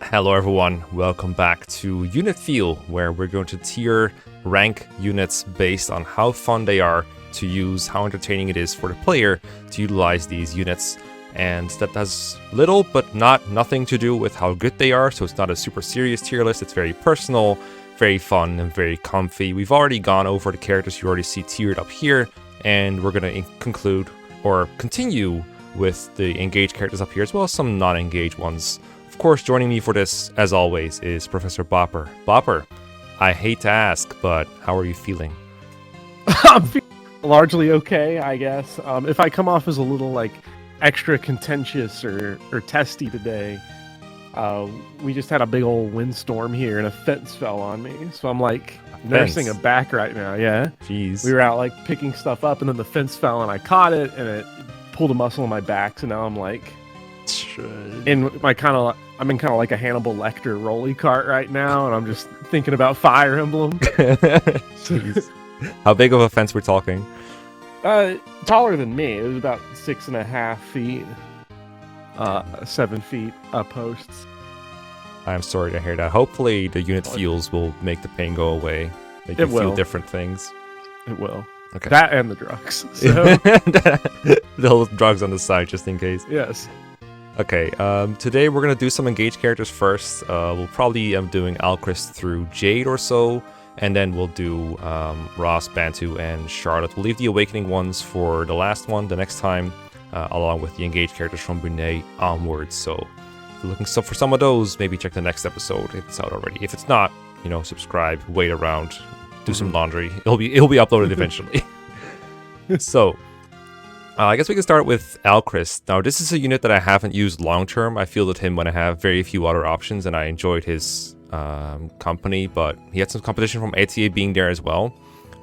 Hello everyone, welcome back to Unit Feel, where we're going to tier rank units based on how fun they are to use, how entertaining it is for the player to utilize these units. And that has little but nothing to do with how good they are, so it's not a super serious tier list. It's very personal, very fun, and very comfy. We've already gone over the characters you already see tiered up here, and we're going to conclude or continue with the engaged characters up here, as well as some non-engaged ones. Of course, joining me for this, as always, is Professor Bopper. Bopper, I hate to ask, but how are you feeling? I'm feeling largely okay, I guess. If I come off as a little extra contentious or testy today, we just had a big old windstorm here and a fence fell on me, so I'm nursing a back right now. Yeah, jeez. We were out picking stuff up, and then the fence fell, and I caught it, and it pulled a muscle in my back. So now I'm I'm in kind of like a Hannibal Lecter rolly cart right now, and I'm just thinking about Fire Emblem. Jeez. How big of a fence we're talking? Taller than me. It was about 6.5 feet, 7 feet posts. I'm sorry to hear that. Hopefully the unit feels will make the pain go away. Make you feel different things. It will. Okay. That and the drugs. So. The whole drugs on the side, just in case. Yes. Okay, today we're going to do some engaged characters first. We'll probably end doing Alcrest through Jade or so, and then we'll do Ross, Bantu, and Charlotte. We'll leave the Awakening ones for the last one, the next time, along with the engaged characters from Brunei onwards. So if you're looking for some of those, maybe check the next episode if it's out already. If it's not, subscribe, wait around, do some laundry. It'll be uploaded eventually. So I guess we can start with Alcrest. Now, this is a unit that I haven't used long-term. I fielded him when I have very few other options, and I enjoyed his company, but he had some competition from ATA being there as well.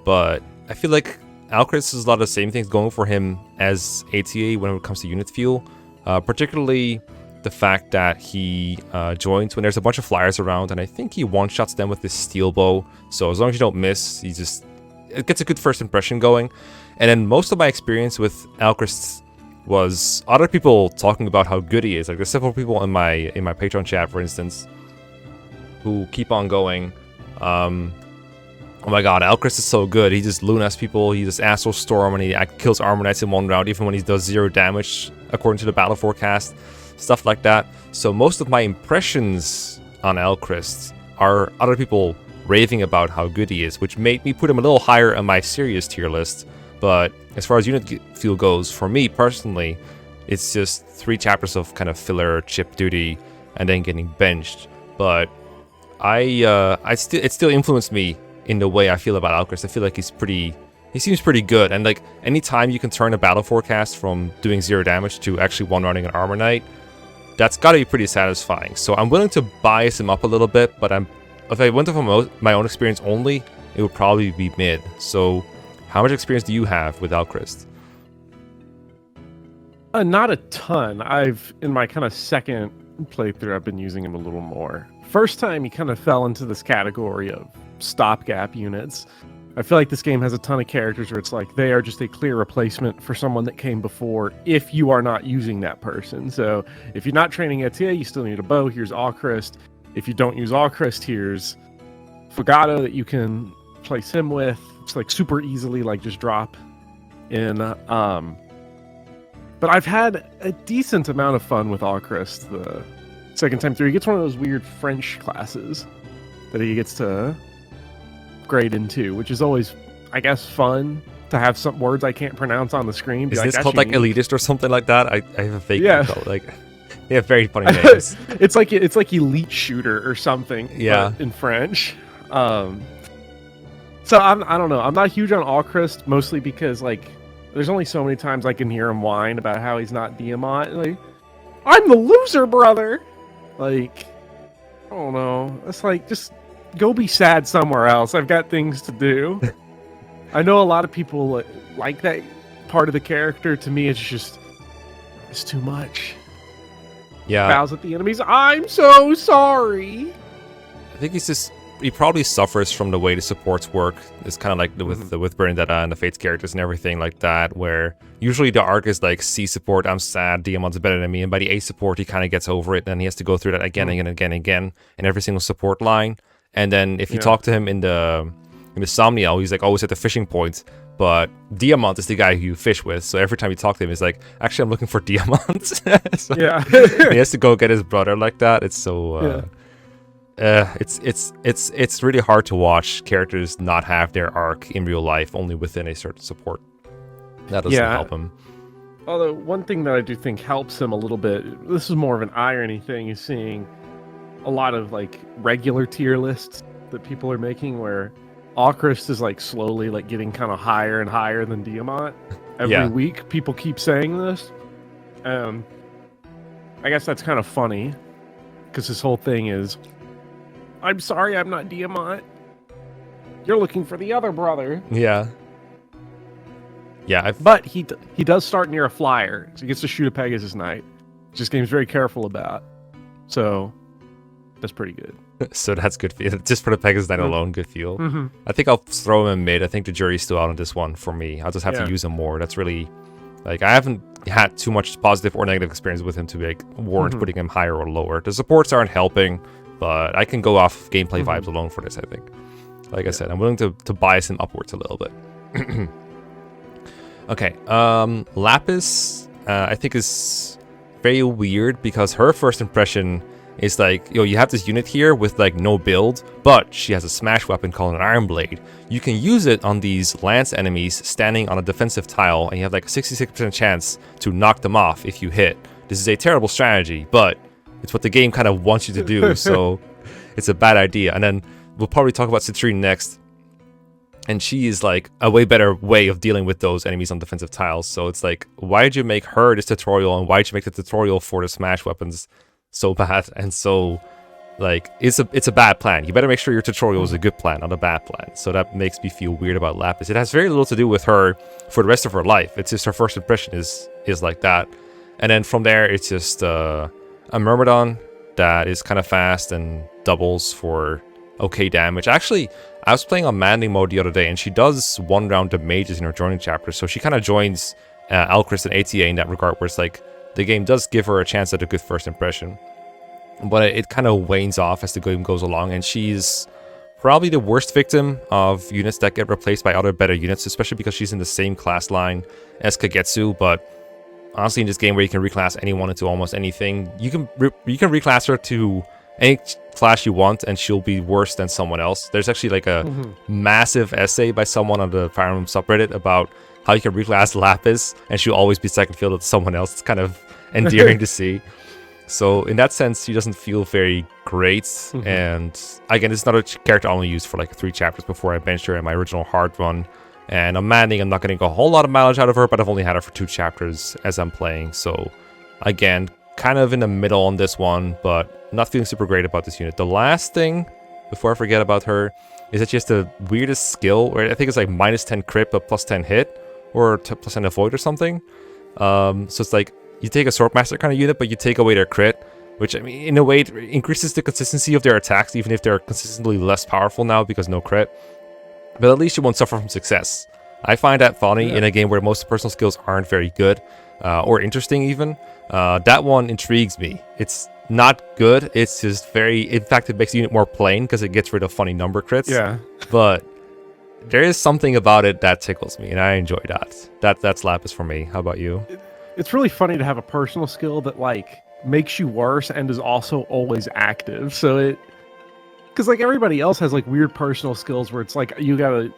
But I feel like Alcrest has a lot of the same things going for him as ATA when it comes to unit feel, particularly the fact that he joins when there's a bunch of flyers around, and I think he one-shots them with this steel bow. So as long as you don't miss, it gets a good first impression going. And then most of my experience with Alcrest was other people talking about how good he is. There's several people in my Patreon chat, for instance, who keep on going, oh my god, Alcrest is so good. He just Lunas people, he just Astral Storm, and he kills Armor Knights in one round, even when he does 0 damage, according to the battle forecast, stuff like that. So most of my impressions on Alcrest are other people raving about how good he is, which made me put him a little higher on my serious tier list. But as far as unit feel goes, for me personally, it's just 3 chapters of kind of filler chip duty and then getting benched. But it still influenced me in the way I feel about Alcrest. I feel like he seems pretty good, and anytime you can turn a battle forecast from doing 0 damage to actually one-running an Armor Knight, that's gotta be pretty satisfying. So I'm willing to bias him up a little bit, but if I went from my own experience only, it would probably be mid. So how much experience do you have with Alcrest? Not a ton. In my kind of second playthrough, I've been using him a little more. First time, he kind of fell into this category of stopgap units. I feel like this game has a ton of characters where it's they are just a clear replacement for someone that came before if you are not using that person. So if you're not training ETA, you still need a bow. Here's Alcrest. If you don't use Alcrest, here's Fogado that you can place him with. It's super easily just drop in. But I've had a decent amount of fun with Alcrest the second time through. He gets one of those weird French classes that he gets to grade into, which is always, I guess, fun to have some words I can't pronounce on the screen. Is this called elitist or something like that? I have a fake called they have very funny names. it's like elite shooter or something. Yeah, in French. So I don't know. I'm not huge on Alcrest, mostly because there's only so many times I can hear him whine about how he's not Diamant. I'm the loser, brother. I don't know. It's just go be sad somewhere else. I've got things to do. I know a lot of people like that part of the character. To me, it's too much. Yeah. Bows at the enemies. I'm so sorry. I think he's just he probably suffers from the way the supports work. It's kind of like with Bernadetta and the Fates characters and everything like that, where usually the arc is like C support, I'm sad, Diamant's better than me, and by the A support he kind of gets over it, and he has to go through that again and again and again in every single support line. And then if you talk to him in the Somniel, he's like always at the fishing point. But Diamant is the guy who you fish with, so every time you talk to him, he's like, "Actually, I'm looking for Diamant." So he has to go get his brother like that. It's so, it's really hard to watch characters not have their arc in real life, only within a certain support. That doesn't help him. Although one thing that I do think helps him a little bit, this is more of an irony thing, is seeing a lot of like regular tier lists that people are making where Alcrest is like slowly like getting kind of higher and higher than Diamant every week. People keep saying this. I guess that's kind of funny because his whole thing is, I'm sorry, I'm not Diamant. You're looking for the other brother. Yeah. But he does start near a flyer, so he gets to shoot a Pegasus Knight, which this game's very careful about. So that's pretty good. So that's good for you. Just for the Pegasus Knight alone, good feel. I think I'll throw him in mid. I think the jury's still out on this one for me. I'll just have to use him more. That's really, like, I haven't had too much positive or negative experience with him to like warrant putting him higher or lower. The supports aren't helping, but I can go off gameplay vibes alone for this, I think. Like I said, I'm willing to bias him upwards a little bit. Okay, Lapis, I think is very weird because her first impression is like, yo, you have this unit here with like no build, but she has a smash weapon called an Iron Blade. You can use it on these lance enemies standing on a defensive tile, and you have like a 66% chance to knock them off if you hit. This is a terrible strategy, but it's what the game kind of wants you to do, so it's a bad idea. And then we'll probably talk about Citrine next, and she is like a way better way of dealing with those enemies on defensive tiles. So it's like, why did you make her this tutorial, and why did you make the tutorial for the smash weapons so bad? And so like it's a bad plan. You better make sure your tutorial is a good plan, not a bad plan. So that makes me feel weird about Lapis. It has very little to do with her for the rest of her life. It's just her first impression is like that. And then from there it's just a Myrmidon that is kind of fast and doubles for okay damage. Actually, I was playing on Manly mode the other day, and she does one round of mages in her joining chapter, so she kind of joins Alcrest and ATA in that regard, where it's like the game does give her a chance at a good first impression, but it kind of wanes off as the game goes along, and she's probably the worst victim of units that get replaced by other better units, especially because she's in the same class line as Kagetsu. But honestly, in this game where you can reclass anyone into almost anything, you can reclass her to any class you want, and she'll be worse than someone else. There's actually like a massive essay by someone on the Fire Emblem subreddit about how you can reclass Lapis, and she'll always be second field to someone else. It's kind of endearing to see. So in that sense, she doesn't feel very great. And again, this is not a character I only used for like 3 chapters before I benched her in my original hard run. And I'm manning, I'm not getting a whole lot of mileage out of her, but I've only had her for 2 chapters as I'm playing. So again, kind of in the middle on this one, but not feeling super great about this unit. The last thing, before I forget about her, is that she has the weirdest skill, where I think it's like -10 crit but +10 hit, or +10 avoid or something. So it's like, you take a Swordmaster kind of unit, but you take away their crit, which, I mean, in a way, it increases the consistency of their attacks, even if they're consistently less powerful now because no crit. But at least you won't suffer from success. I find that funny in a game where most personal skills aren't very good, or interesting even. That one intrigues me. It's not good, it's just very, in fact, it makes the unit more plain because it gets rid of funny number crits. But there is something about it that tickles me, and I enjoy that. That's Lapis for me. How about you? It's really funny to have a personal skill that like makes you worse and is also always active. So because like everybody else has like weird personal skills where it's like you gotta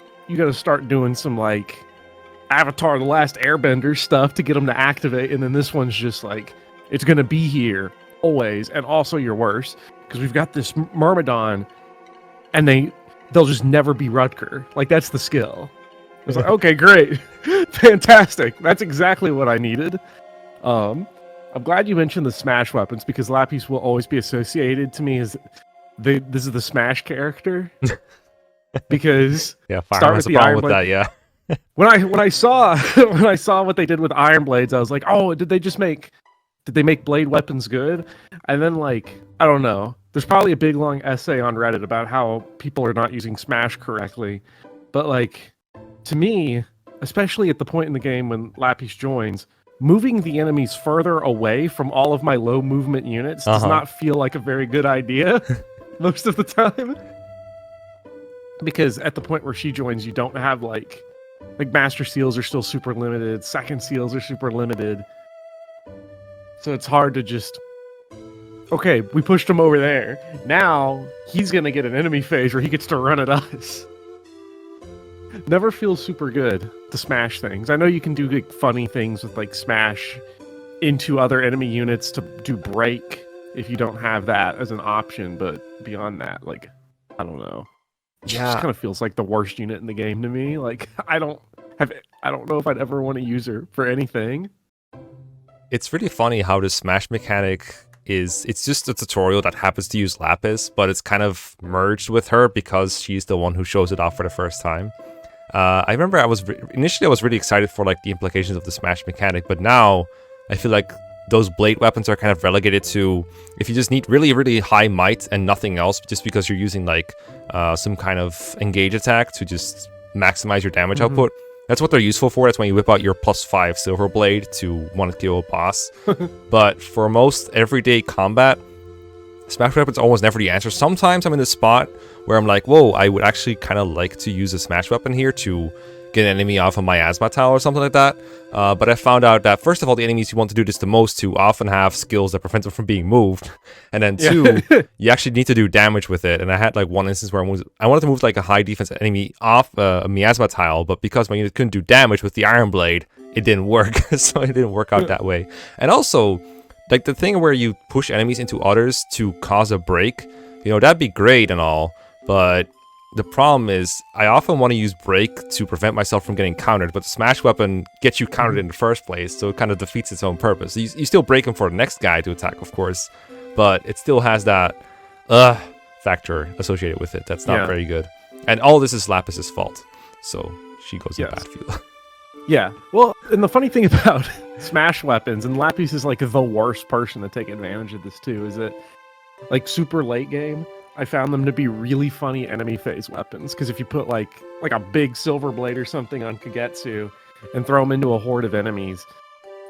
start doing some like Avatar The Last Airbender stuff to get them to activate, and then this one's just like, it's gonna be here always, and also you're worse because we've got this Myrmidon, and they'll just never be Rutger. Like, that's the skill. It's like, okay, great, fantastic. That's exactly what I needed. I'm glad you mentioned the smash weapons, because Lapis will always be associated to me as this is the smash character. Because Fire has a problem with that. Yeah. When I saw what they did with Iron Blades, I was like, oh, did they make blade weapons good? And then, like, I don't know, There's probably a big long essay on Reddit about how people are not using Smash correctly. But like, to me, especially at the point in the game when Lapis joins, moving the enemies further away from all of my low movement units does not feel like a very good idea most of the time. Because at the point where she joins, you don't have like Master Seals are still super limited, second seals are super limited. So it's hard to just, okay, we pushed him over there. Now he's going to get an enemy phase where he gets to run at us. Never feels super good to smash things. I know you can do like funny things with like smash into other enemy units to do break if you don't have that as an option, but beyond that, like, I don't know. It just kind of feels like the worst unit in the game to me. Like, I don't know if I'd ever want to use her for anything. It's really funny how the smash mechanic is, it's just a tutorial that happens to use Lapis, but it's kind of merged with her because she's the one who shows it off for the first time. I remember initially I was really excited for like the implications of the smash mechanic, but now I feel like those blade weapons are kind of relegated to if you just need really, really high might and nothing else, just because you're using like some kind of engage attack to just maximize your damage output. That's what they're useful for. That's when you whip out your +5 silver blade to want to kill a boss. But for most everyday combat, smash weapon's almost never the answer. Sometimes I'm in a spot where I'm like, whoa, I would actually kind of like to use a smash weapon here to get an enemy off of my asthma towel or something like that. But I found out that, first of all, the enemies you want to do this the most to often have skills that prevent them from being moved. And then two, you actually need to do damage with it. And I had like one instance where I wanted to move like a high defense enemy off a miasma tile, but because my unit couldn't do damage with the iron blade, it didn't work. So it didn't work out that way. And also, like the thing where you push enemies into others to cause a break, you know, that'd be great and all, but the problem is, I often want to use break to prevent myself from getting countered, but the smash weapon gets you countered in the first place, so it kind of defeats its own purpose. You still break him for the next guy to attack, of course, but it still has that factor associated with it that's not very good. And all this is Lapis's fault, so she goes in bad field. Yeah, well, and the funny thing about smash weapons, and Lapis is like the worst person to take advantage of this too, is that like super late game, I found them to be really funny enemy phase weapons, because if you put like a big silver blade or something on Kagetsu and throw them into a horde of enemies,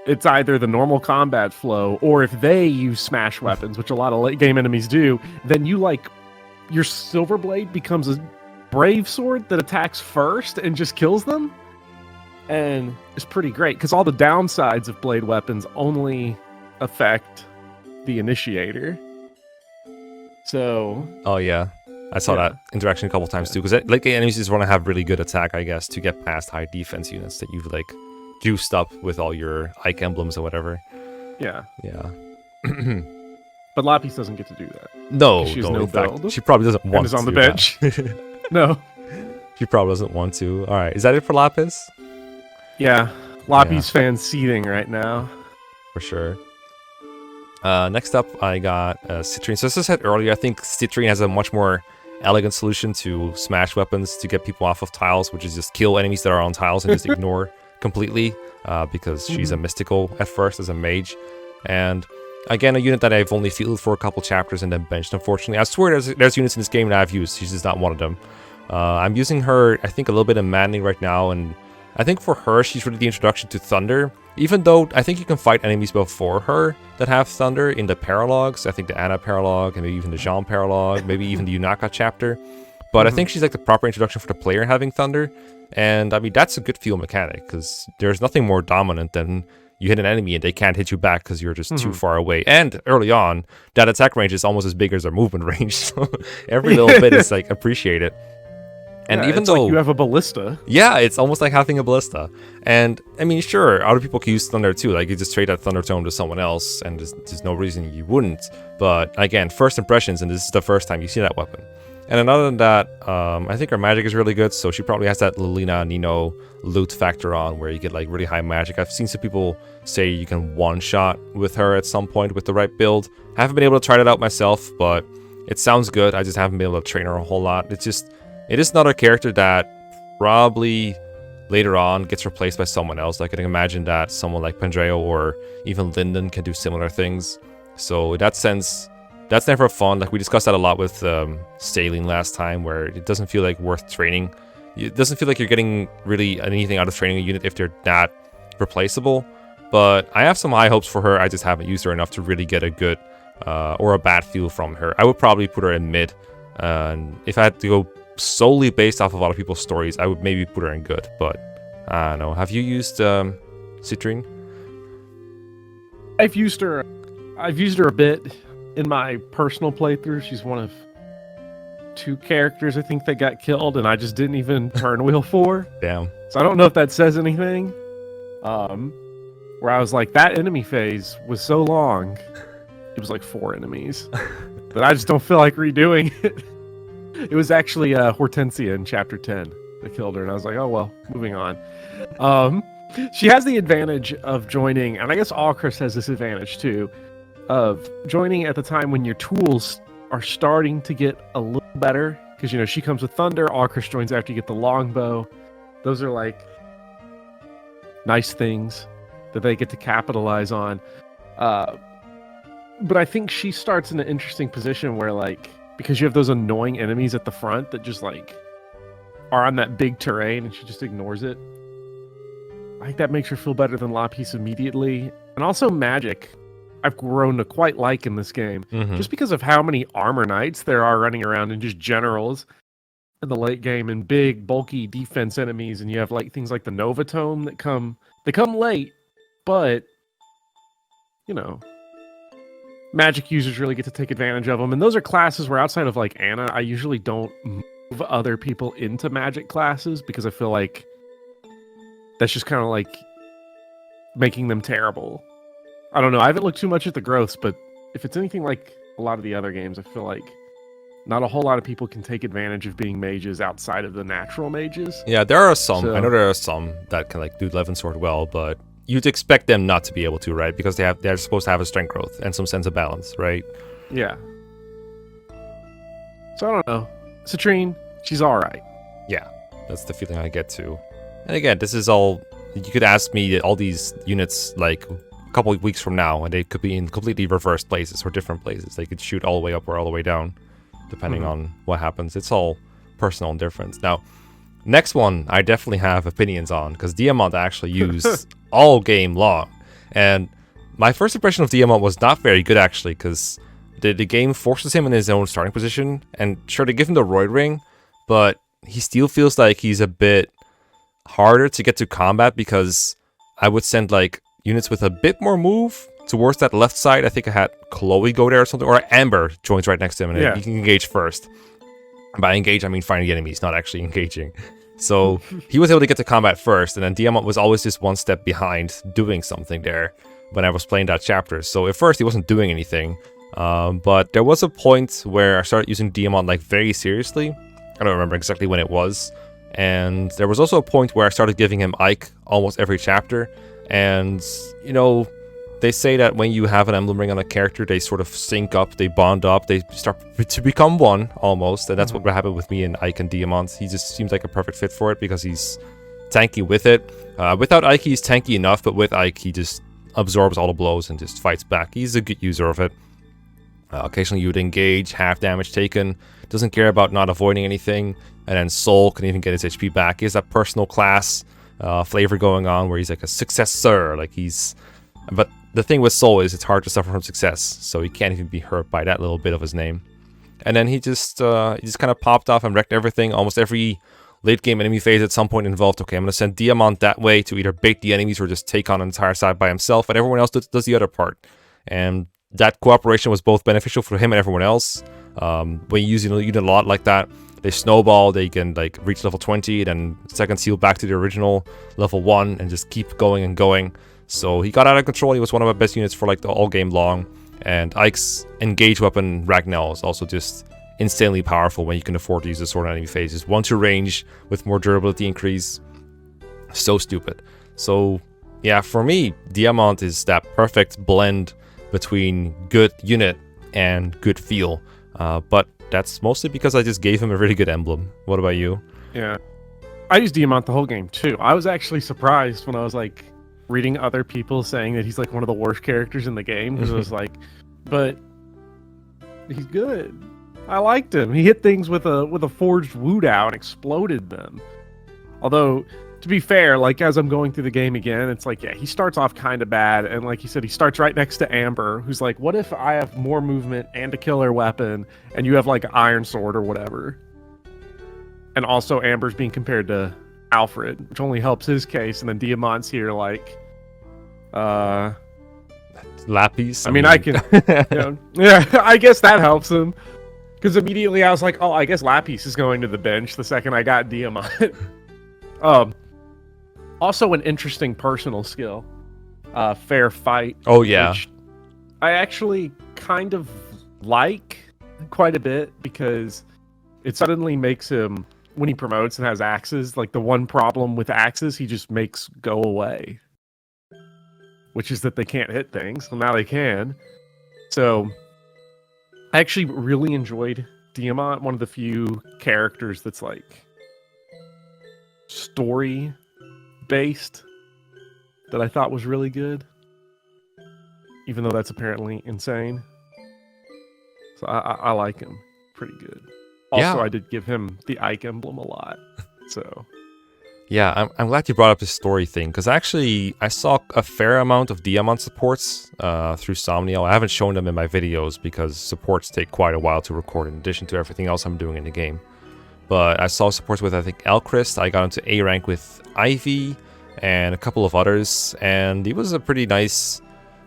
it's either the normal combat flow, or if they use smash weapons, which a lot of late game enemies do, then you like your silver blade becomes a brave sword that attacks first and just kills them, and it's pretty great because all the downsides of blade weapons only affect the initiator. So, oh yeah, I saw that interaction a couple times too, because like enemies just want to have really good attack, I guess, to get past high defense units that you've like juiced up with all your Ike emblems or whatever. Yeah. But Lapis doesn't get to do that. No, she's no, no in fact, build. she probably doesn't want and is to. On the bench. No, she probably doesn't want to. All right, is that it for Lapis? Yeah, Lapis fans seething right now. For sure. Next up, I got Citrine. So as I said earlier, I think Citrine has a much more elegant solution to smash weapons to get people off of tiles, which is just kill enemies that are on tiles and just ignore completely, because she's a mystical at first as a mage. And again, a unit that I've only fielded for a couple chapters and then benched, unfortunately. I swear there's units in this game that I've used. She's just not one of them. I'm using her, I think, a little bit in Manning right now, and I think for her, she's really the introduction to Thunder. Even though I think you can fight enemies before her that have Thunder in the paralogs. I think the Anna paralog, and maybe even the Jean paralog, maybe even the Yunaka chapter. But I think she's like the proper introduction for the player having Thunder. And I mean, that's a good feel mechanic, because there's nothing more dominant than you hit an enemy and they can't hit you back because you're just too far away. And early on, that attack range is almost as big as their movement range. So every little bit is like appreciated. And even though like you have a ballista. Yeah, it's almost like having a ballista. And I mean, sure, other people can use Thunder too. Like you just trade that Thunder Tome to someone else, and there's no reason you wouldn't. But again, first impressions, and this is the first time you see that weapon. And other than that, I think her magic is really good. So she probably has that Lilina Nino loot factor on, where you get like really high magic. I've seen some people say you can one-shot with her at some point with the right build. I haven't been able to try that out myself, but it sounds good. I just haven't been able to train her a whole lot. It is not a character that probably later on gets replaced by someone else. Like I can imagine that someone like Pandreo or even Linden can do similar things. So in that sense, that's never fun. Like we discussed that a lot with sailing last time, where it doesn't feel like worth training. It doesn't feel like you're getting really anything out of training a unit if they're not replaceable. But I have some high hopes for her. I just haven't used her enough to really get a good or a bad feel from her. I would probably put her in mid. And if I had to go solely based off of a lot of people's stories, I would maybe put her in good. But I don't know. Have you used Citrine? I've used her a bit in my personal playthrough. She's one of 2 characters I think that got killed, and I just didn't even turn wheel for. Damn. So I don't know if that says anything. Where I was like, that enemy phase was so long. It was like 4 enemies that I just don't feel like redoing it. It was actually Hortensia in chapter 10 that killed her, and I was like, oh well, moving on. She has the advantage of joining, and I guess Alcrest has this advantage too, of joining at the time when your tools are starting to get a little better, because she comes with Thunder. Alcrest joins after you get the longbow. Those are like nice things that they get to capitalize on. But I think she starts in an interesting position where, like, because you have those annoying enemies at the front that just like are on that big terrain, and she just ignores it. I think that makes her feel better than Lapis immediately. And also magic, I've grown to quite like in this game, just because of how many armor knights there are running around, and just generals in the late game, and big bulky defense enemies. And you have like things like the Novatome that come late, but magic users really get to take advantage of them. And those are classes where, outside of like Anna, I usually don't move other people into magic classes, because I feel like that's just kind of like making them terrible. I don't know. I haven't looked too much at the growths, but if it's anything like a lot of the other games, I feel like not a whole lot of people can take advantage of being mages outside of the natural mages. Yeah, there are some. I know there are some that can like do Levin Sword well, but you'd expect them not to be able to, right? Because they're supposed to have a strength growth and some sense of balance, right? Yeah. So I don't know. Citrine, she's all right. Yeah, that's the feeling I get too. And again, this is all, you could ask me all these units like a couple of weeks from now, and they could be in completely reversed places or different places. They could shoot all the way up or all the way down, depending on what happens. It's all personal difference. Now, next one I definitely have opinions on, because Diamant I actually used all game long. And my first impression of Diamant was not very good, actually, because the game forces him in his own starting position. And sure, they give him the Roid Ring, but he still feels like he's a bit harder to get to combat, because I would send like units with a bit more move towards that left side. I think I had Chloe go there or something, or Amber joins right next to him, and he can engage first. By engage, I mean finding the enemies, not actually engaging. So he was able to get to combat first, and then Diamant was always just one step behind doing something there when I was playing that chapter. So at first he wasn't doing anything, but there was a point where I started using Diamant like very seriously. I don't remember exactly when it was. And there was also a point where I started giving him Ike almost every chapter. And, they say that when you have an emblem ring on a character, they sort of sync up, they bond up, they start to become one almost. And that's what happened with me and Ike and Diamant. He just seems like a perfect fit for it, because he's tanky with it. Without Ike, he's tanky enough, but with Ike, he just absorbs all the blows and just fights back. He's a good user of it. Occasionally you would engage, half damage taken, doesn't care about not avoiding anything, and then Soul can even get his HP back. He has that personal class flavor going on where he's like a successor, but the thing with Soul is it's hard to suffer from success, so he can't even be hurt by that little bit of his name. And then he just kind of popped off and wrecked everything. Almost every late game enemy phase at some point involved, okay, I'm going to send Diamant that way to either bait the enemies or just take on an entire side by himself, and everyone else does the other part. And that cooperation was both beneficial for him and everyone else. When you use a unit a lot like that, they snowball, they can like reach level 20, then second seal back to the original level 1 and just keep going and going. So he got out of control. He was one of my best units for like the all game long. And Ike's engage weapon Ragnell is also just insanely powerful when you can afford to use the sword on enemy phases. 1-2 range with more durability increase. So stupid. So yeah, for me, Diamant is that perfect blend between good unit and good feel. But that's mostly because I just gave him a really good emblem. What about you? Yeah. I used Diamant the whole game too. I was actually surprised when I was like reading other people saying that he's like one of the worst characters in the game, because I was like, but He's good. I liked him. He hit things with a forged Wu Dao and exploded them. Although, to be fair, like as I'm going through the game again, it's like, yeah, he starts off kind of bad, and like you said, he starts right next to Amber, who's like, what if I have more movement and a killer weapon, and you have like an iron sword or whatever? And also Amber's being compared to Alfred, which only helps his case, and then Diamant's here like, Lapis. I mean, I can, yeah, I guess that helps him. Because immediately I was like, oh, I guess Lapis is going to the bench the second I got Diamant. Also an interesting personal skill. Fair fight. Oh, yeah. Which I actually kind of like quite a bit because it suddenly makes him, when he promotes and has axes, like the one problem with axes he just makes go away. Which is that they can't hit things. Well, now they can. So I actually really enjoyed Diamant, one of the few characters that's like story based that I thought was really good. Even though that's apparently insane. So I like him pretty good. Also, Yeah. I did give him the Ike emblem a lot. So Yeah, I'm glad you brought up the story thing, because actually I saw a fair amount of Diamant supports through Somniel. I haven't shown them in my videos because supports take quite a while to record in addition to everything else I'm doing in the game. But I saw supports with, I think, Alcrest. I got into A rank with Ivy and a couple of others, and he was a pretty nice...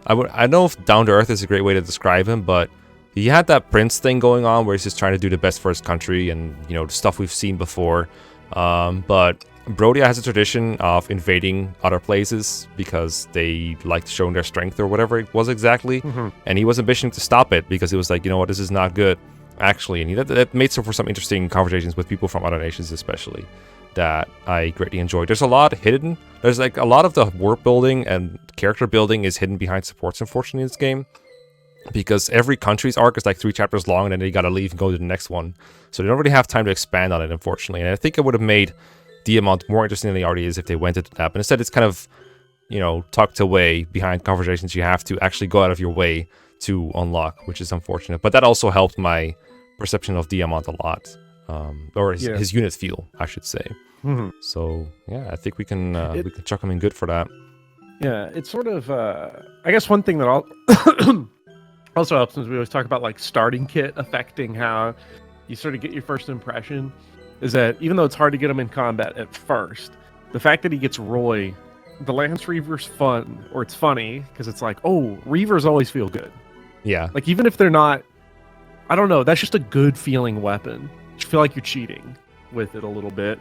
I don't know if down to earth is a great way to describe him, but he had that prince thing going on where he's just trying to do the best for his country and, you know, the stuff we've seen before. But Brodia has a tradition of invading other places because they like showing their strength or whatever it was exactly. mm-hmm. And he was ambitioning to stop it because he was like, you know what, this is not good, actually. And that made for some interesting conversations with people from other nations, especially, that I greatly enjoyed. There's a lot hidden. There's like a lot of the world building and character building is hidden behind supports, unfortunately, in this game. Because every country's arc is like 3 chapters long, and then they gotta leave and go to the next one. So they don't really have time to expand on it, unfortunately. And I think it would have made Diamant more interesting than it already is if they went into that. But instead, it's kind of, you know, tucked away behind conversations you have to actually go out of your way to unlock, which is unfortunate. But that also helped my perception of Diamant a lot. Or his unit feel, I should say. Mm-hmm. So, yeah, I think we can chuck him in good for that. Yeah, it's sort of, I guess one thing that also helps is we always talk about like starting kit affecting how you sort of get your first impression, is that even though it's hard to get him in combat at first, the fact that he gets Roy, the Lance Reaver's fun, or it's funny, because it's like, oh, Reavers always feel good. Yeah. Like, even if they're not, I don't know, that's just a good feeling weapon. You feel like you're cheating with it a little bit.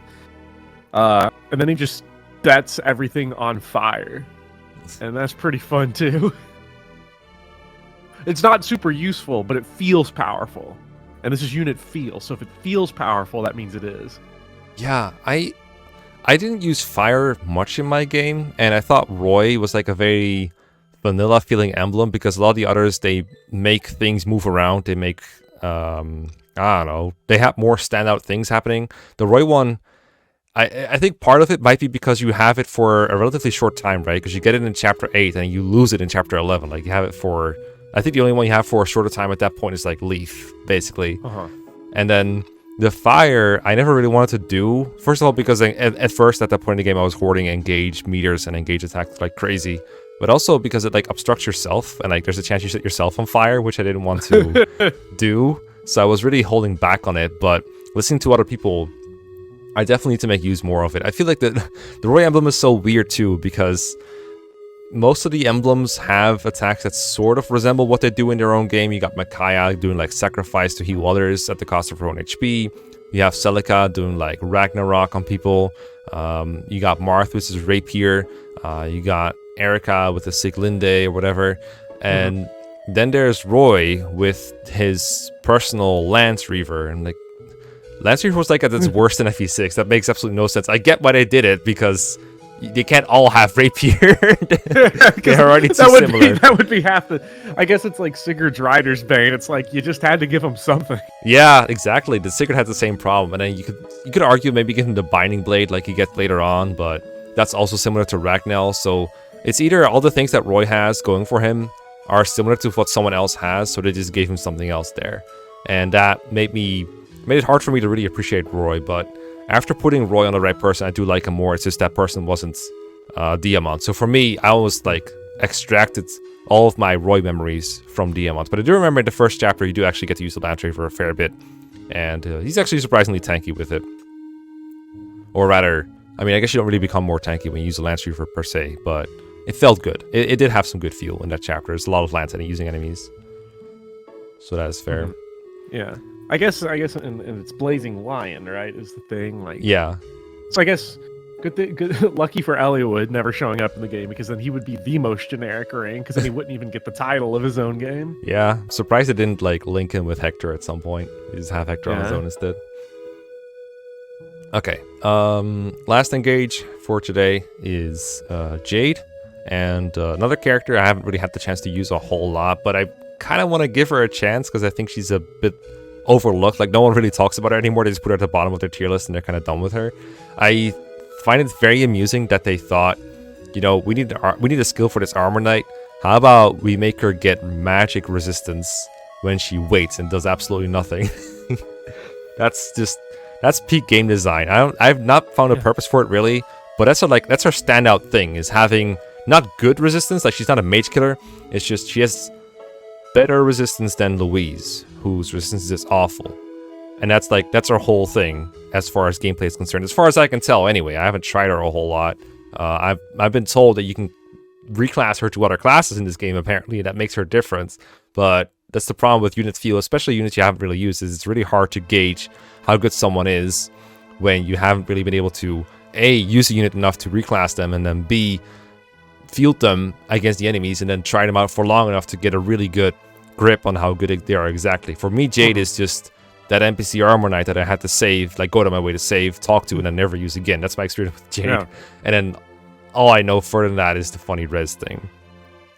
And then he just sets everything on fire. And that's pretty fun, too. It's not super useful, but it feels powerful. And this is unit feel, so if it feels powerful, that means it is. Yeah, I didn't use fire much in my game, and I thought Roy was like a very vanilla feeling emblem, because a lot of the others, they make things move around, they make, I don't know, they have more standout things happening. The Roy one, I think part of it might be because you have it for a relatively short time, right? Because you get it in Chapter 8, and you lose it in Chapter 11. Like, you have it for... I think the only one you have for a shorter time at that point is like Leaf, basically. Uh-huh. And then the fire, I never really wanted to do. First of all, because at first, at that point in the game, I was hoarding engage meters and engage attacks like crazy. But also because it like obstructs yourself, and like there's a chance you set yourself on fire, which I didn't want to do. So I was really holding back on it. But listening to other people, I definitely need to make use more of it. I feel like the Roy emblem is so weird too, because most of the emblems have attacks that sort of resemble what they do in their own game. You got Mekkah doing like sacrifice to heal others at the cost of her own HP. You have Celica doing like Ragnarok on people. You got Marth with his rapier. You got Erica with the Siglinde or whatever. And then there's Roy with his personal Lance Reaver. And like, Lance Reaver was like at its worst in FE6. That makes absolutely no sense. I get why they did it, because they can't all have rapier. They're already too similar. That would be half the... I guess it's like Sigurd's Rider's Bane. It's like you just had to give him something. Yeah, exactly. The Sigurd had the same problem. And then you could argue maybe give him the Binding Blade like you get later on, but that's also similar to Ragnell. So it's either all the things that Roy has going for him are similar to what someone else has, so they just gave him something else there. And that made it hard for me to really appreciate Roy, but after putting Roy on the right person, I do like him more. It's just that person wasn't Diamant. So for me, I almost like extracted all of my Roy memories from Diamant. But I do remember in the first chapter, you do actually get to use the Lantry for a fair bit. And he's actually surprisingly tanky with it. Or rather, I mean, I guess you don't really become more tanky when you use the Lantry for per se, but it felt good. It did have some good feel in that chapter. There's a lot of lance using enemies. So that is fair. Yeah. I guess and it's Blazing Lion, right, is the thing. Like, yeah. So I guess good lucky for Elliotwood never showing up in the game, because then he would be the most generic ring, because then he wouldn't even get the title of his own game. Yeah. I'm surprised it didn't like link him with Hector at some point. You just have Hector on his own instead. Okay. Last engage for today is Jade. And another character I haven't really had the chance to use a whole lot, but I kind of want to give her a chance because I think she's a bit overlooked. Like, no one really talks about her anymore. They just put her at the bottom of their tier list and they're kind of done with her. I find it very amusing that they thought, you know, we need a skill for this Armor Knight. How about we make her get magic resistance when she waits and does absolutely nothing? That's peak game design. I've not found a purpose for it really, but that's her standout thing, is having not good resistance. Like, she's not a mage killer. It's just she has better resistance than Louise, whose resistance is awful. And that's her whole thing as far as gameplay is concerned. As far as I can tell, anyway. I haven't tried her a whole lot. I've been told that you can reclass her to other classes in this game, apparently, that makes her different. But that's the problem with unit feel, especially units you haven't really used, is it's really hard to gauge how good someone is when you haven't really been able to A, use a unit enough to reclass them, and then B, field them against the enemies and then try them out for long enough to get a really good grip on how good they are exactly. For me, Jade is just that NPC Armor Knight that I had to save, like go out of my way to save, talk to, and then never use again. That's my experience with Jade. Yeah. And then all I know further than that is the funny res thing.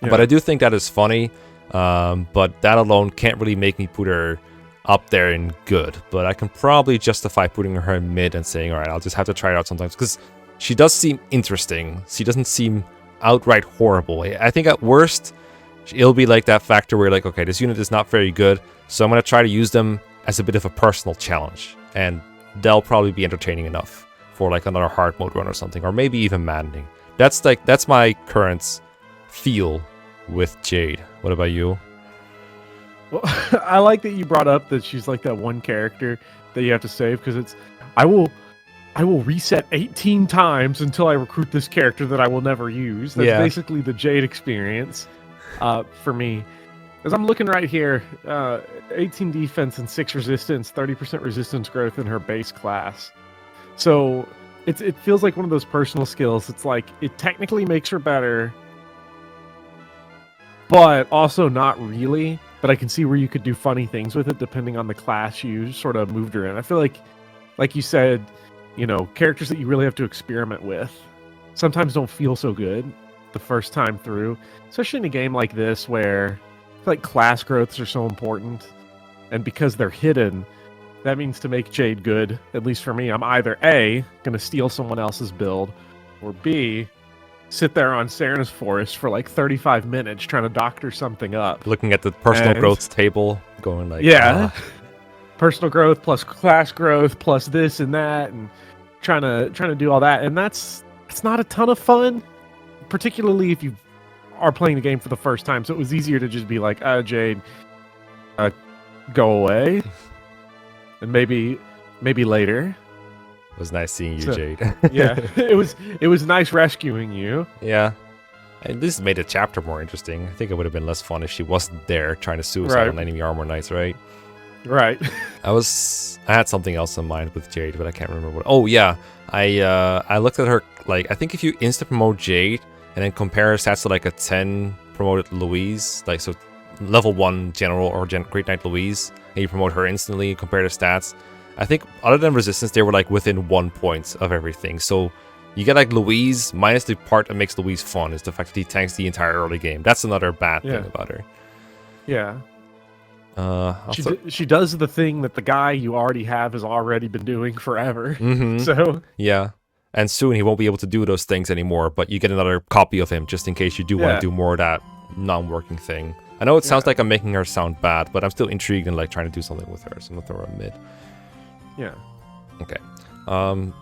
Yeah. But I do think that is funny, but that alone can't really make me put her up there in good. But I can probably justify putting her in mid and saying, all right, I'll just have to try it out sometimes, because she does seem interesting. She doesn't seem outright horrible. I think at worst, it'll be like that factor where you're like, okay, this unit is not very good, so I'm going to try to use them as a bit of a personal challenge. And they'll probably be entertaining enough for like another hard mode run or something, or maybe even maddening. That's my current feel with Jade. What about you? Well, I like that you brought up that she's like that one character that you have to save, because it's I will reset 18 times until I recruit this character that I will never use. That's basically the Jade experience for me. As I'm looking right here, 18 defense and 6 resistance, 30% resistance growth in her base class. So it feels like one of those personal skills. It's like it technically makes her better, but also not really. But I can see where you could do funny things with it depending on the class you sort of moved her in. I feel like you said, you know, characters that you really have to experiment with sometimes don't feel so good the first time through, especially in a game like this where I feel like class growths are so important, and because they're hidden, that means to make Jade good, at least for me, I'm either A, going to steal someone else's build, or B, sit there on Serenus Forest for like 35 minutes trying to doctor something up. Looking at the personal growth table, going like... Yeah. Personal growth plus class growth plus this and that, and trying to do all that. And it's not a ton of fun, particularly if you are playing the game for the first time. So it was easier to just be like, Jade, go away. And maybe later. It was nice seeing you, Jade. Yeah, it was nice rescuing you. Yeah. And this made the chapter more interesting. I think it would have been less fun if she wasn't there trying to suicide on enemy armor knights, right? Right. I had something else in mind with Jade, but I can't remember what. Oh yeah, I looked at her, like, I think if you insta promote Jade and then compare her stats to like a 10 promoted Louise, like so level 1 general or Great Knight Louise, and you promote her instantly and compare the stats, I think other than resistance they were like within 1 point of everything. So you get like Louise minus the part that makes Louise fun is the fact that he tanks the entire early game. That's another bad thing about her. Yeah. She does the thing that the guy you already have has already been doing forever. Mm-hmm. So yeah, and soon he won't be able to do those things anymore. But you get another copy of him just in case you do want to do more of that non-working thing. I know it sounds like I'm making her sound bad, but I'm still intrigued and like trying to do something with her, so I'm gonna throw her a mid. Yeah. Okay.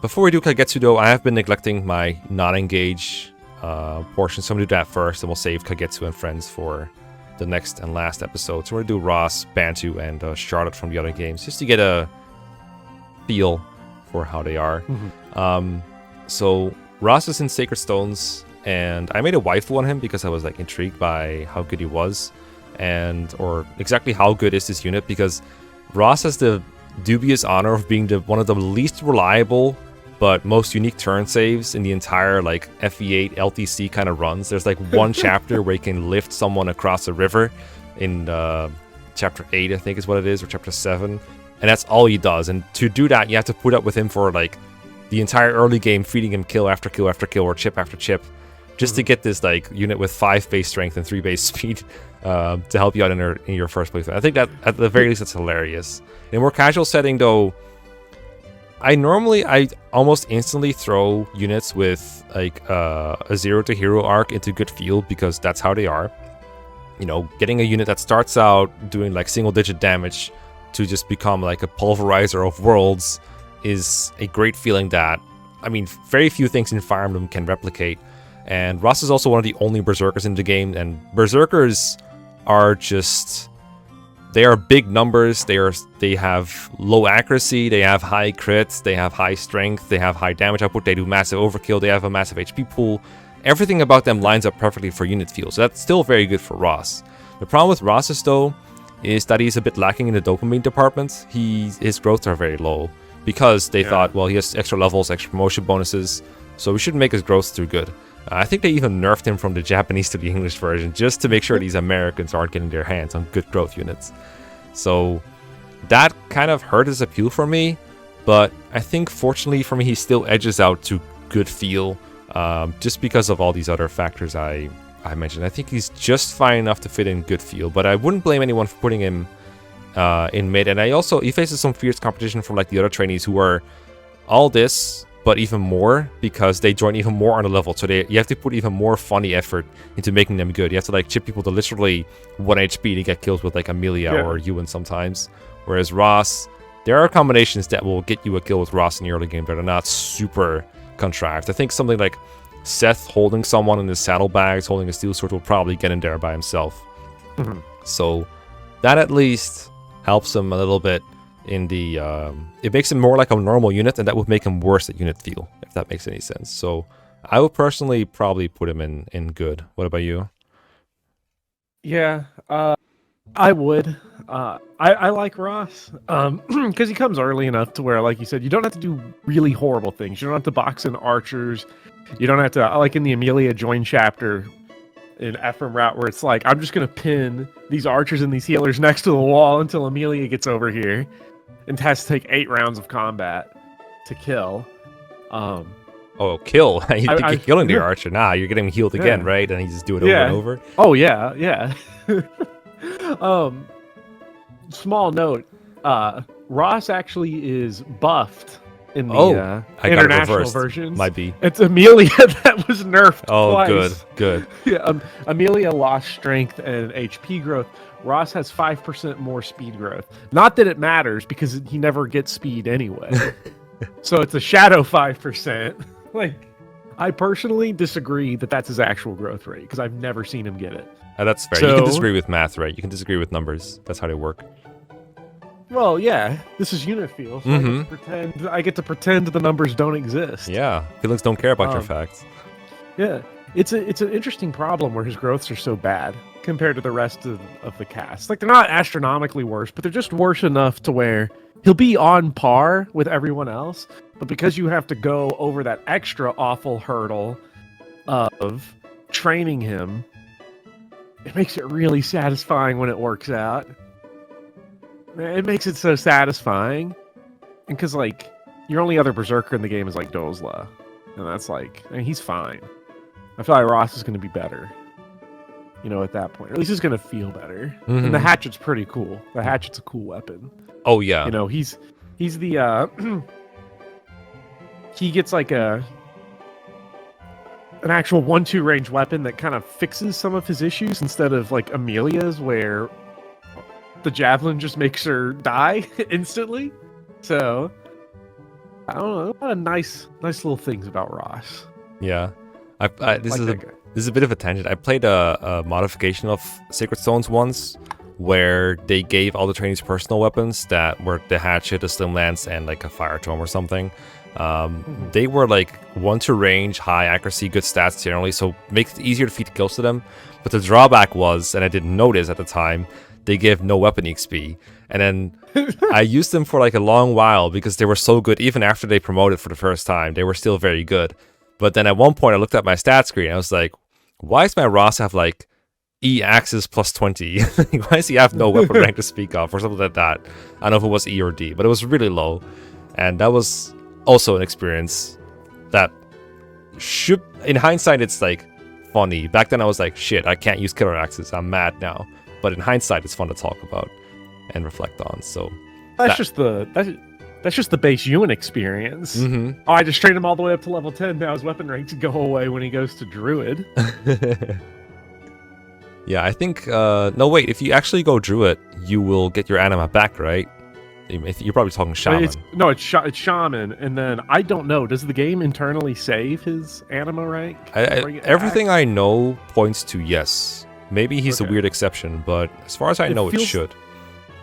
Before we do Kagetsu though, I have been neglecting my non-engage portion, so I'm gonna do that first, and we'll save Kagetsu and friends for the next and last episode. So we're gonna do Ross, Bantu, and Charlotte from the other games, just to get a feel for how they are. So Ross is in Sacred Stones, and I made a waifu on him because I was like intrigued by how good he was, or exactly how good is this unit, because Ross has the dubious honor of being one of the least reliable but most unique turn saves in the entire like FE8 LTC kind of runs. There's like one chapter where you can lift someone across a river in chapter 8, I think is what it is, or chapter 7, and that's all he does. And to do that, you have to put up with him for like the entire early game, feeding him kill after kill after kill, or chip after chip, just to get this like unit with 5 base strength and 3 base speed to help you out in your first playthrough. I think that at the very least it's hilarious. In a more casual setting though, I almost instantly throw units with like a 0 to hero arc into good field, because that's how they are. You know, getting a unit that starts out doing like single digit damage to just become like a pulverizer of worlds is a great feeling that, I mean, very few things in Fire Emblem can replicate. And Ross is also one of the only Berserkers in the game, and Berserkers are just... they are big numbers, they have low accuracy, they have high crits, they have high strength, they have high damage output, they do massive overkill, they have a massive HP pool. Everything about them lines up perfectly for unit feel, so that's still very good for Ross. The problem with Ross is though, is that he's a bit lacking in the dopamine department. His growths are very low, because they thought, well, he has extra levels, extra promotion bonuses, so we should make his growth too good. I think they even nerfed him from the Japanese to the English version, just to make sure these Americans aren't getting their hands on good growth units. So that kind of hurt his appeal for me, but I think fortunately for me, he still edges out to good feel, just because of all these other factors I mentioned. I think he's just fine enough to fit in good feel, but I wouldn't blame anyone for putting him in mid. And he faces some fierce competition from like the other trainees who are all this, but even more, because they join even more on the level. So you have to put even more funny effort into making them good. You have to like chip people to literally 1 HP to get kills with like Amelia or Ewan sometimes. Whereas Ross, there are combinations that will get you a kill with Ross in the early game that are not super contrived. I think something like Seth holding someone in his saddlebags, holding a steel sword, will probably get in there by himself. So that at least helps him a little bit in the it makes him more like a normal unit, and that would make him worse at unit feel, if that makes any sense. So I would personally probably put him in good. What about you? Yeah, I would. I like Ross because he comes early enough to where, like you said, you don't have to do really horrible things. You don't have to box in archers. You don't have to, like in the Amelia join chapter in Ephraim route, where it's like, I'm just going to pin these archers and these healers next to the wall until Amelia gets over here and has to take 8 rounds of combat to kill. Oh, kill. You think you're killing the archer. Nah, you're getting him healed again, right? And you just do it over and over. Oh, yeah. Small note, Ross actually is buffed in the international versions. Might be. It's Amelia that was nerfed twice. Good. Yeah, Amelia lost strength and HP growth. Ross has 5% more speed growth. Not that it matters, because he never gets speed anyway. So it's a shadow 5%. Like, I personally disagree that that's his actual growth rate, because I've never seen him get it. That's fair. You can disagree with math, right? You can disagree with numbers. That's how they work. Well, yeah. This is unit feel, so I get to pretend the numbers don't exist. Yeah. Feelings don't care about your facts. Yeah. It's an interesting problem where his growths are so bad compared to the rest of the cast. Like, they're not astronomically worse, but they're just worse enough to where he'll be on par with everyone else, but because you have to go over that extra awful hurdle of training him, it makes it really satisfying when it works out. It makes it so satisfying. And because, like, your only other Berserker in the game is, like, Dozla. And that's, like, I mean, he's fine. I feel like Ross is going to be better, you know, at that point. Or at least he's going to feel better. And the hatchet's pretty cool. The hatchet's a cool weapon. Oh, yeah. You know, he's the, he gets, like, an actual 1-2 range weapon that kind of fixes some of his issues instead of like Amelia's, where the javelin just makes her die instantly. So I don't know, a lot of nice little things about Ross. Yeah, this is a bit of a tangent. I played a modification of Sacred Stones once, where they gave all the trainees personal weapons that were the hatchet, the slim lance, and like a fire tome or something. They were like 1-2 range, high accuracy, good stats generally, so makes it easier to feed kills to them. But the drawback was, and I didn't notice at the time, they give no weapon XP. And then I used them for like a long while because they were so good. Even after they promoted for the first time, they were still very good. But then at one point I looked at my stat screen and I was like, why does my Ross have like E axis plus 20? Why does he have no weapon rank to speak of or something like that? I don't know if it was E or D, but it was really low. And that was also an experience that should, in hindsight, it's like funny. Back then I was like, shit, I can't use killer axes. I'm mad now. But in hindsight, it's fun to talk about and reflect on. So that's just the base Ewan experience. Oh, I just trained him all the way up to level 10. Now his weapon ranks go away when he goes to Druid. Yeah, I think... no, wait. If you actually go Druid, you will get your anima back, right? You're probably talking Shaman. It's Shaman. And then, I don't know. Does the game internally save his anima rank? Everything I know points to yes. Maybe he's a weird exception, but as far as I know, it should.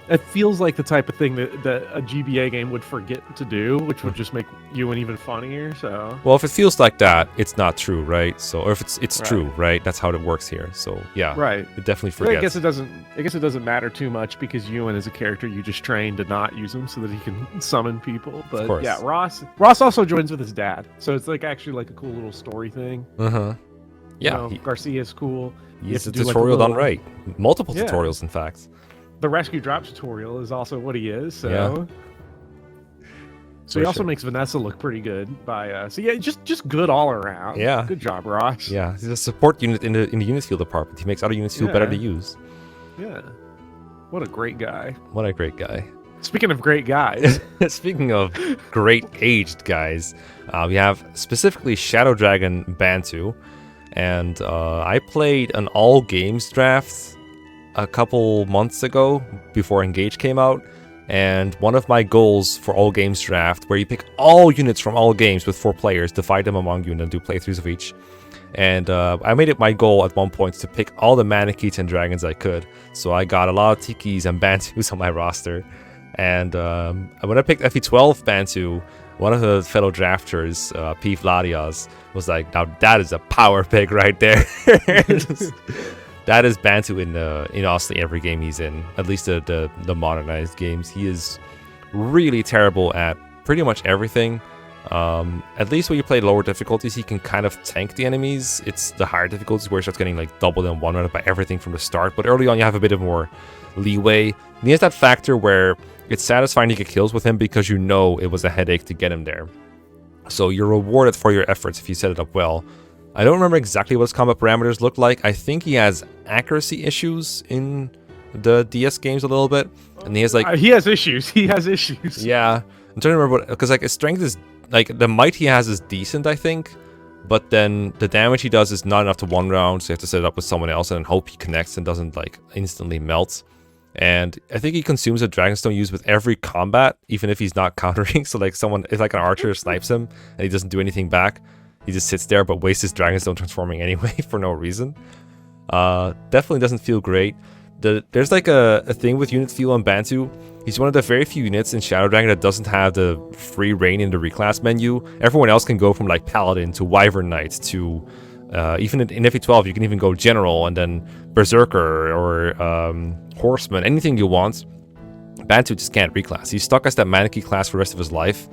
It feels like the type of thing that a GBA game would forget to do, which would just make Ewan even funnier. So, well, if it feels like that, it's not true, right? So, or if it's true, right? That's how it works here. So, yeah, right. It definitely forgets. I guess it doesn't matter too much because Ewan is a character you just train to not use him so that he can summon people. But yeah, Ross also joins with his dad, so it's like actually like a cool little story thing. Yeah, Garcia's cool. He's a tutorial done right. Multiple tutorials, in fact. The rescue drop tutorial is also what he is. So, so he also makes Vanessa look pretty good. Just good all around. Yeah, good job, Ross. Yeah, he's a support unit in the unit field department. He makes other units feel better to use. Yeah, what a great guy. What a great guy. Speaking of great guys, speaking of great aged guys, we have specifically Shadow Dragon Bantu, and I played an all games draft a couple months ago before Engage came out, and one of my goals for all games draft, where you pick all units from all games with 4 players, divide them among you, and then do playthroughs of each. And I made it my goal at one point to pick all the Manakits and dragons I could, so I got a lot of Tikis and Bantus on my roster. And when I picked FE12 Bantu, one of the fellow drafters, P. Vladias, was like, now that is a power pick right there. That is Bantu in honestly every game he's in, at least the modernized games. He is really terrible at pretty much everything. At least when you play lower difficulties, he can kind of tank the enemies. It's the higher difficulties where he starts getting like doubled and one-runed by everything from the start. But early on, you have a bit of more leeway. And he has that factor where it's satisfying to get kills with him because you know it was a headache to get him there. So you're rewarded for your efforts if you set it up well. I don't remember exactly what his combat parameters look like. I think he has accuracy issues in the DS games a little bit, and he has like he has issues. He has issues. Yeah, I'm trying to remember because like his strength is like the might he has is decent, I think, but then the damage he does is not enough to one round, so you have to set it up with someone else and then hope he connects and doesn't like instantly melt. And I think he consumes a Dragonstone use with every combat, even if he's not countering. So like if like an archer snipes him and he doesn't do anything back, he just sits there but wastes his Dragonstone transforming anyway for no reason. Definitely doesn't feel great. There's like a thing with unit feel on Bantu. He's one of the very few units in Shadow Dragon that doesn't have the free reign in the reclass menu. Everyone else can go from like Paladin to Wyvern Knight to even in FE12 you can even go General and then Berserker or Horseman, anything you want. Bantu just can't reclass. He's stuck as that Manakit class for the rest of his life.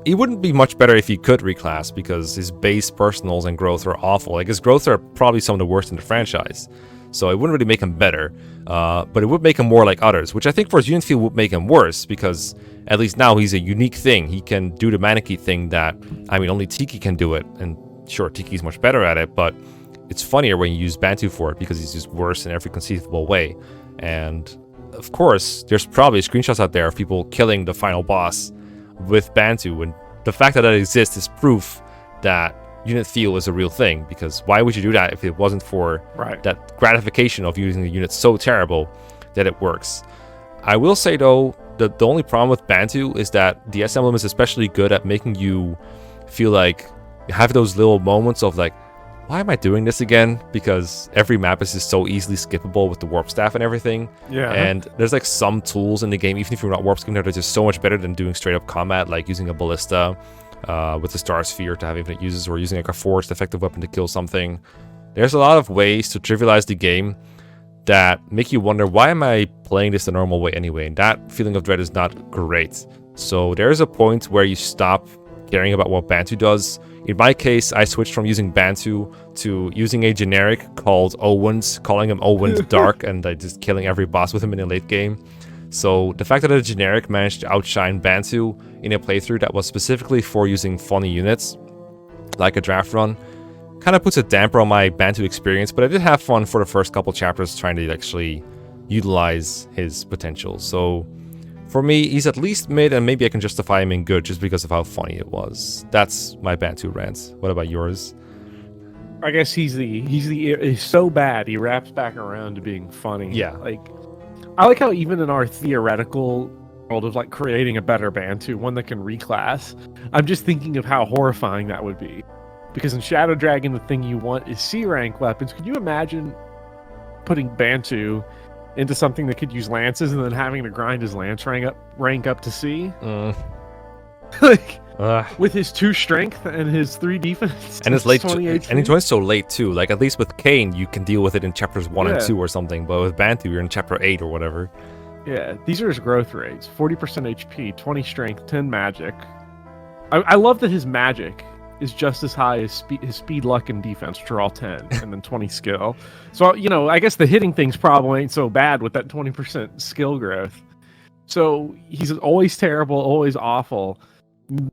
He wouldn't be much better if he could reclass because his base personals and growth are awful. Like his growth are probably some of the worst in the franchise. So it wouldn't really make him better, but it would make him more like others, which I think for his unit feel would make him worse because at least now he's a unique thing. He can do the Manakit thing that, I mean, only Tiki can do it. And sure, Tiki's much better at it, but it's funnier when you use Bantu for it because he's just worse in every conceivable way. And of course, there's probably screenshots out there of people killing the final boss with Bantu, and the fact that exists is proof that unit feel is a real thing, because why would you do that if it wasn't for that gratification of using the unit so terrible that it works? I will say though, the only problem with Bantu is that the Emblem is especially good at making you feel like you have those little moments of like, why am I doing this again? Because every map is just so easily skippable with the warp staff and everything. Yeah. And there's like some tools in the game, even if you're not warp skipping, that are just so much better than doing straight up combat, like using a ballista with the star sphere to have infinite uses, or using like a forged effective weapon to kill something. There's a lot of ways to trivialize the game that make you wonder, why am I playing this the normal way anyway? And that feeling of dread is not great. So there's a point where you stop caring about what Bantu does. In my case, I switched from using Bantu to using a generic called Owens, calling him Owens Dark, and just killing every boss with him in a late game. So the fact that a generic managed to outshine Bantu in a playthrough that was specifically for using funny units, like a draft run, kind of puts a damper on my Bantu experience, but I did have fun for the first couple chapters trying to actually utilize his potential. So for me, he's at least mid, and maybe I can justify him in good just because of how funny it was. That's my Bantu rant. What about yours? I guess he's so bad he wraps back around to being funny. Yeah. Like, I like how even in our theoretical world of like creating a better Bantu, one that can reclass, I'm just thinking of how horrifying that would be. Because in Shadow Dragon, the thing you want is C rank weapons. Could you imagine putting Bantu into something that could use lances and then having to grind his lance rank up to C? Like, with his 2 strength and his 3 defense and his late, 20 and he joins so late too. Like, at least with Kane, you can deal with it in chapters 1 and 2 or something, but with Bantu, you're in chapter 8 or whatever. Yeah, these are his growth rates: 40% HP, 20 strength, 10 magic. I love that his magic is just as high as his speed, luck, and defense, which are all 10, and then 20 skill. So, you know, I guess the hitting things probably ain't so bad with that 20% skill growth. So he's always terrible, always awful. The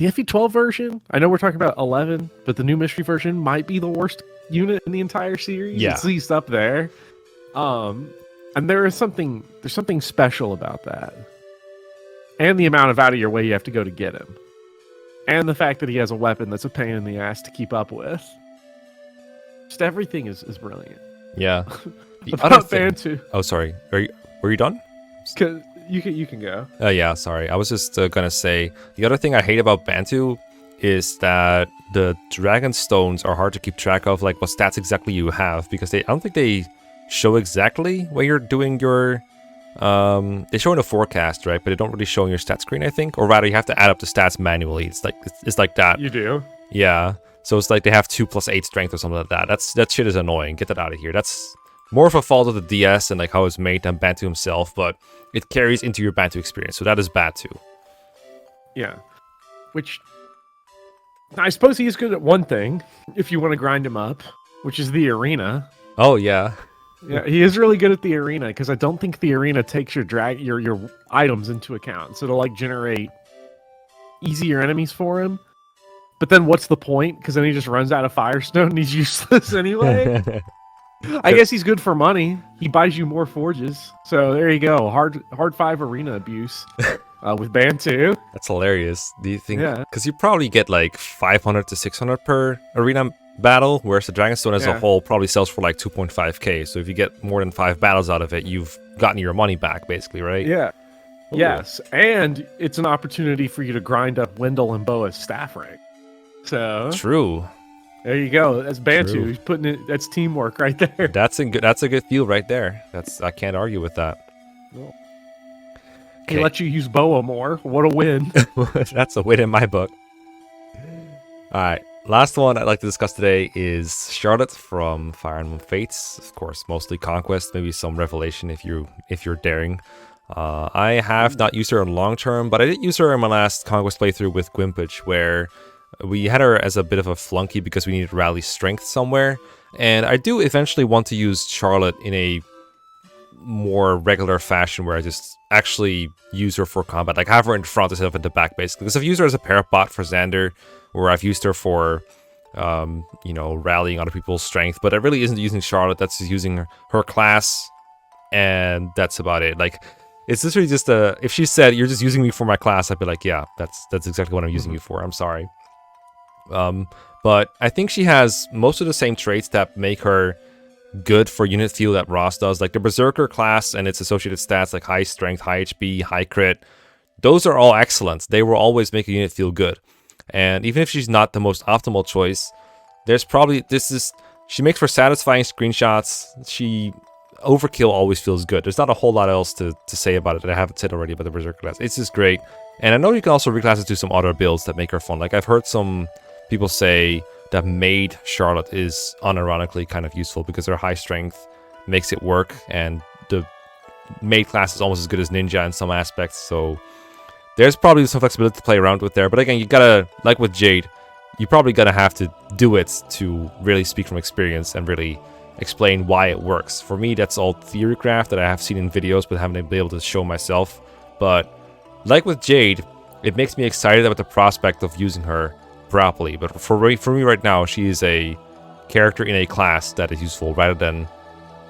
FE12 version, I know we're talking about 11, but the new mystery version might be the worst unit in the entire series. Yeah. It's at least up there. And there's something special about that. And the amount of out of your way you have to go to get him. And the fact that he has a weapon that's a pain in the ass to keep up with. Just everything is brilliant. Yeah. The About other thing... Bantu. Oh, sorry. Were you done? You can go. Yeah, sorry. I was just gonna say, the other thing I hate about Bantu is that the dragon stones are hard to keep track of, like what stats exactly you have, because I don't think they show exactly when you're doing your... they show in a forecast, right? But they don't really show on your stat screen, I think. Or rather, you have to add up the stats manually. It's like that. You do? Yeah. So it's like they have 2 + 8 strength or something like that. That shit is annoying. Get that out of here. That's more of a fault of the DS and like how it's made than Bantu himself, but it carries into your Bantu experience. So that is bad too. Yeah. Which, I suppose he is good at one thing, if you want to grind him up, which is the arena. Oh, yeah. Yeah, he is really good at the arena, because I don't think the arena takes your items into account. So it'll like generate easier enemies for him. But then what's the point? Because then he just runs out of Firestone and he's useless anyway. I guess he's good for money. He buys you more forges. So there you go. Hard 5 arena abuse with Bantu. That's hilarious. Do you think? Yeah. Because you probably get like 500 to 600 per arena battle, whereas the Dragonstone as a whole probably sells for like 2.5k. So if you get more than 5 battles out of it, you've gotten your money back, basically, right? Yeah. Ooh. Yes. And it's an opportunity for you to grind up Wendell and Boa's staff rank. So true. There you go. That's Bantu. True. He's putting it. That's teamwork right there. That's a good feel right there. I can't argue with that. Well, he lets you use Boa more. What a win. That's a win in my book. All right. Last one I'd like to discuss today is Charlotte from Fire Emblem Fates. Of course, mostly Conquest, maybe some Revelation if you're daring. I have not used her in long term, but I did use her in my last Conquest playthrough with Gwimpage, where we had her as a bit of a flunky because we needed to rally strength somewhere. And I do eventually want to use Charlotte in a more regular fashion where I just actually use her for combat. Like have her in front instead of in the back, basically. Because I've used her as a parap bot for Xander, where I've used her for, rallying other people's strength. But it really isn't using Charlotte. That's just using her class, and that's about it. Like, it's literally just if she said, you're just using me for my class, I'd be like, yeah, that's exactly what I'm using you for. I'm sorry. But I think she has most of the same traits that make her good for unit feel that Ross does. Like the Berserker class and its associated stats like high strength, high HP, high crit. Those are all excellent. They will always make a unit feel good. And even if she's not the most optimal choice, there's probably... She makes for satisfying screenshots. Overkill always feels good. There's not a whole lot else to say about it that I haven't said already about the Berserker class. It's just great. And I know you can also reclass it to some other builds that make her fun. Like I've heard some people say that Maid Charlotte is unironically kind of useful because her high strength makes it work, and the Maid class is almost as good as Ninja in some aspects, so there's probably some flexibility to play around with there. But again, you gotta, like with Jade, you probably gotta have to do it to really speak from experience and really explain why it works. For me, that's all theory craft that I have seen in videos but haven't been able to show myself. But like with Jade, it makes me excited about the prospect of using her properly. But for me right now, she is a character in a class that is useful rather than,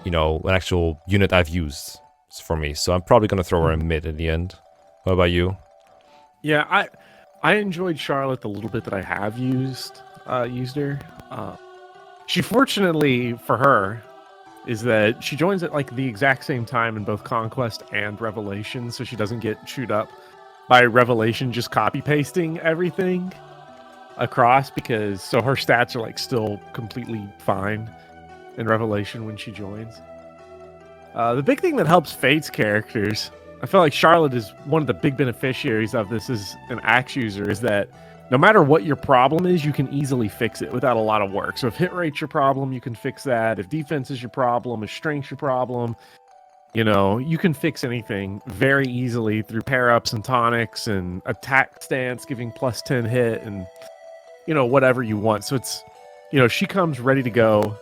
you know, an actual unit I've used for me. So I'm probably going to throw her in mid in the end. What about you? Yeah, I enjoyed Charlotte the little bit that I have used her. She, fortunately for her, is that she joins at like the exact same time in both Conquest and Revelation, so she doesn't get chewed up by Revelation just copy pasting everything across, because so her stats are like still completely fine in Revelation when she joins. The big thing that helps Fate's characters, I feel like Charlotte is one of the big beneficiaries of this as an axe user, is that no matter what your problem is, you can easily fix it without a lot of work. So if hit rate's your problem, you can fix that. If defense is your problem, if strength's your problem, you know, you can fix anything very easily through pair-ups and tonics and attack stance giving plus 10 hit and, you know, whatever you want. So it's, you know, she comes ready to go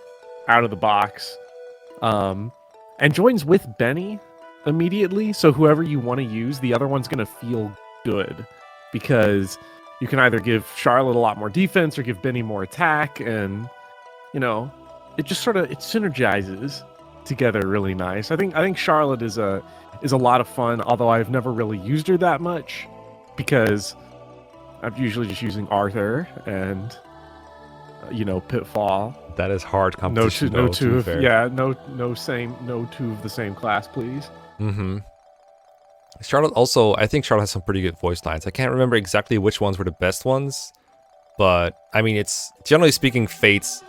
out of the box, and joins with Benny immediately. So whoever you want to use, the other one's going to feel good, because you can either give Charlotte a lot more defense or give Benny more attack, and, you know, it just sort of, it synergizes together really nice. I think Charlotte is a lot of fun, although I've never really used her that much because I'm usually just using Arthur and you know, Pitfall. That is hard competition. No two of the same class, please. Mm-hmm. Charlotte also, I think Charlotte has some pretty good voice lines. I can't remember exactly which ones were the best ones, but I mean, it's generally speaking, Fates.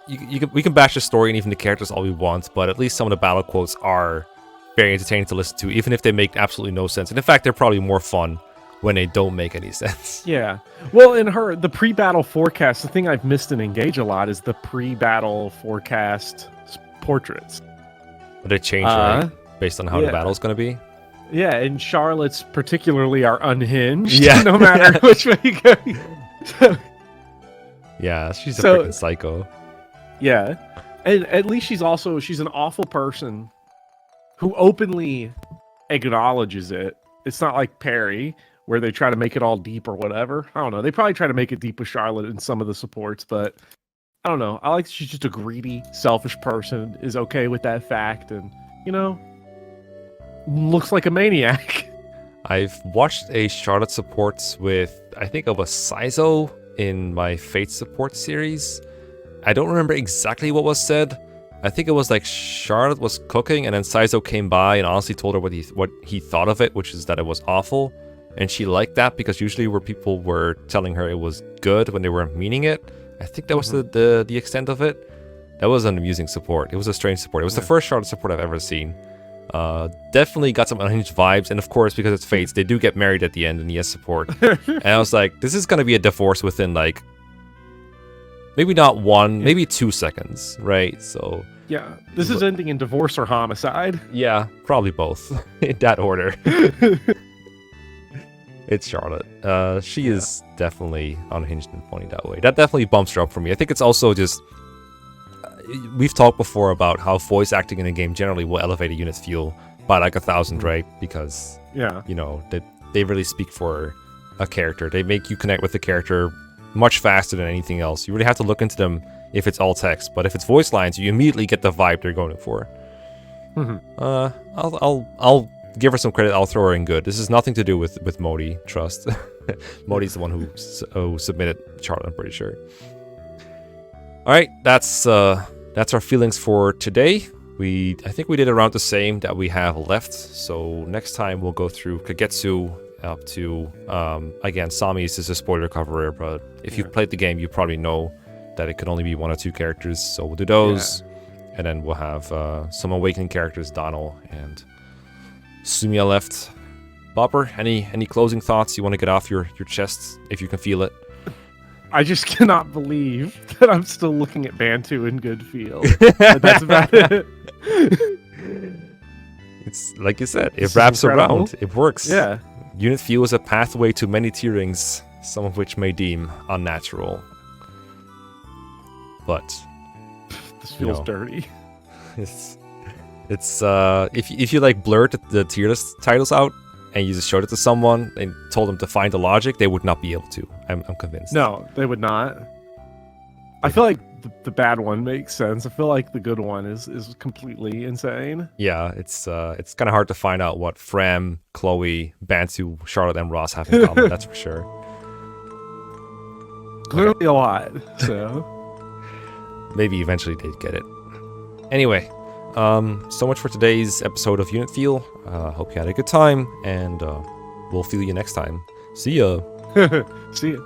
We can bash the story and even the characters all we want, but at least some of the battle quotes are very entertaining to listen to, even if they make absolutely no sense. And in fact, they're probably more fun when they don't make any sense. Yeah. Well, in the pre-battle forecast, the thing I've missed in Engage a lot is the pre-battle forecast portraits. But they change, right? Based on how the battle's going to be? Yeah, and Charlotte's particularly are unhinged, no matter which way you go. Yeah, she's a freaking psycho. Yeah, and at least she's an awful person who openly acknowledges it. It's not like Perry, where they try to make it all deep or whatever. I don't know. They probably try to make it deep with Charlotte in some of the supports, but I don't know. I like she's just a greedy, selfish person, is okay with that fact, and, you know, looks like a maniac. I've watched a Charlotte supports with, I think it was Saizo in my Fate support series. I don't remember exactly what was said. I think it was like Charlotte was cooking and then Saizo came by and honestly told her what he thought of it, which is that it was awful. And she liked that because usually where people were telling her it was good when they weren't meaning it. I think that was the extent of it. That was an amusing support. It was a strange support. It was the first Charlotte support I've ever seen. Definitely got some unhinged vibes, and of course, because it's Fates, they do get married at the end in the S support. And I was like, this is gonna be a divorce within like maybe not 1, maybe 2 seconds, right? So yeah, this is ending in divorce or homicide. Yeah, probably both in that order. It's Charlotte. She is definitely unhinged and funny that way. That definitely bumps her up for me. I think it's also just we've talked before about how voice acting in a game generally will elevate a unit's feel by like 1,000, right? Because you know, they really speak for a character. They make you connect with the character much faster than anything else. You really have to look into them if it's all text, but if it's voice lines, you immediately get the vibe they're going for. I'll give her some credit. I'll throw her in good. This has nothing to do with Modi, trust. Modi's the one who submitted Charlotte, I'm pretty sure. All right, that's our feelings for today. I think we did around the same that we have left. So next time we'll go through Kagetsu up to again, Sami's is a spoiler cover, but if you've played the game, you probably know that it could only be 1 or 2 characters. So we'll do those, and then we'll have some awakening characters, Donald and Sumia left. Bopper, any closing thoughts you want to get off your chest if you can feel it? I just cannot believe that I'm still looking at Bantu in good feel. That's about it. It's like you said, it wraps around. It works. Yeah. Unit Feel is a pathway to many tierings, some of which may deem unnatural. But this feels dirty. It's if you like blurred the tier list titles out and you just showed it to someone and told them to find the logic, they would not be able to. I'm convinced. No, they would not. I feel like the bad one makes sense. I feel like the good one is completely insane. Yeah, it's kind of hard to find out what Fram, Chloe, Bantu, Charlotte, and Ross have in common. That's for sure. Clearly a lot. So maybe eventually they'd get it. Anyway, so much for today's episode of Unit Feel. Hope you had a good time, and we'll feel you next time. See ya. See ya.